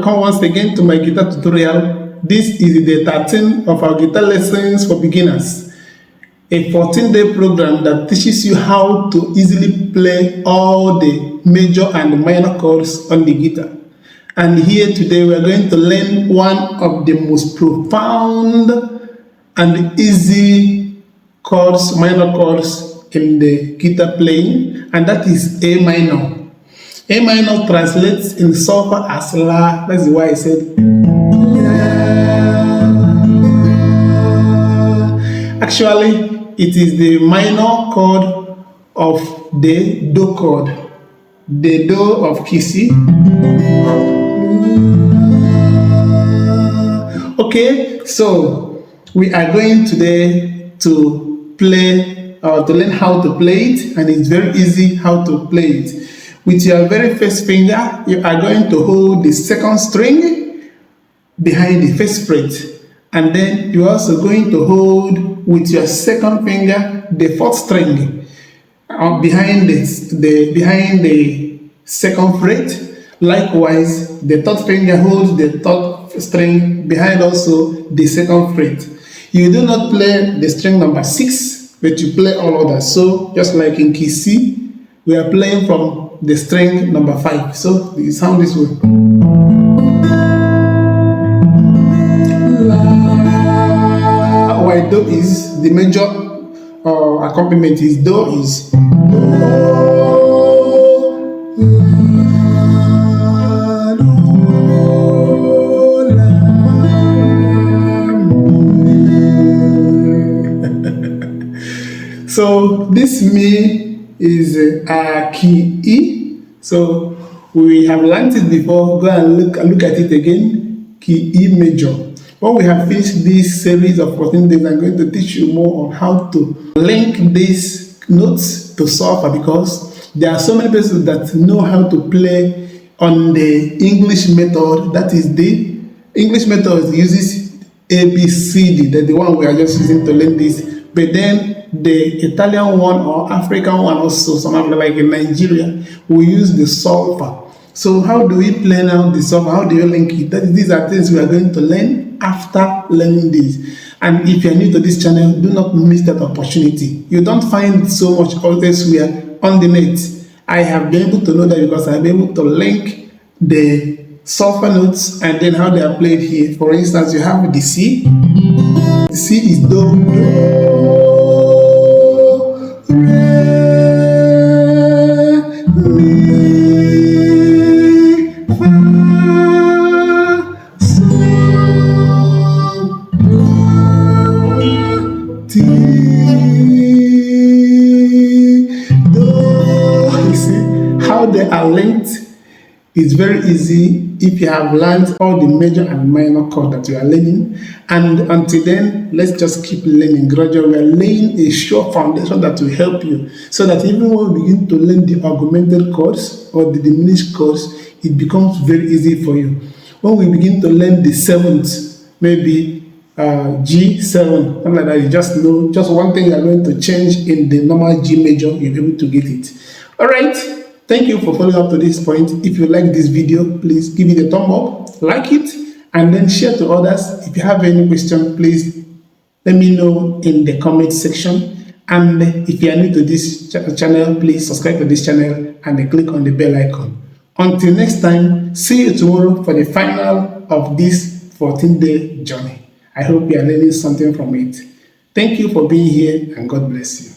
welcome once again to my guitar tutorial. This is the 13th of our guitar lessons for beginners, a 14-day program that teaches you how to easily play all the major and minor chords on the guitar. And here today we are going to learn one of the most profound and easy chords, minor chords in the guitar playing, and that is A minor. A minor translates in solfa as La. That's why I said La. Actually, it is the minor chord of the Do chord, the Do of key C. Okay, so we are going today to play or to learn how to play it, and it's very easy how to play it. With your very first finger, you are going to hold the second string behind the first fret, and then you're also going to hold with your second finger the fourth string behind the second fret. Likewise, the third finger holds the third string behind also the second fret. You do not play the string number 6, but you play all others. So just like in key C, we are playing from the string number 5. So it sounds this way. La. While Do is the major accompaniment is Do is Do, La, Do, La, Mi. So this Mi is a key E. So we have learned it before. Go and look at it again. Key E major. When we have finished this series of 14 days, I'm going to teach you more on how to link these notes to solfa, because there are so many people that know how to play on the English method. That is the English method uses A, B, C, D. That's the one we are just using to learn this. But then the Italian one or African one also, something like in Nigeria, we use the solfa. So how do we play now the solfa? How do you link it? These are things we are going to learn after learning this. And if you are new to this channel, do not miss that opportunity. You don't find so much elsewhere on the net. I have been able to know that because I've been able to link the solfa notes and then how they are played here. For instance, you have the C. The C is Do, Do, Re, Mi, Fa, Sol, La, Ti, Do. You see how they are linked? It's very easy if you have learned all the major and minor chords that you are learning. And until then, let's just keep learning gradually. We are laying a sure foundation that will help you, so that even when we begin to learn the augmented chords or the diminished chords, it becomes very easy for you. When we begin to learn the seventh, maybe G7, something like that, you just know just one thing you are going to change in the normal G major, you'll be able to get it. All right. Thank you for following up to this point. If you like this video, please give it a thumb up, like it, and then share to others. If you have any question, please let me know in the comment section. And if you are new to this channel, please subscribe to this channel and then click on the bell icon. Until next time, see you tomorrow for the final of this 14-day journey. I hope you are learning something from it. Thank you for being here, and God bless you.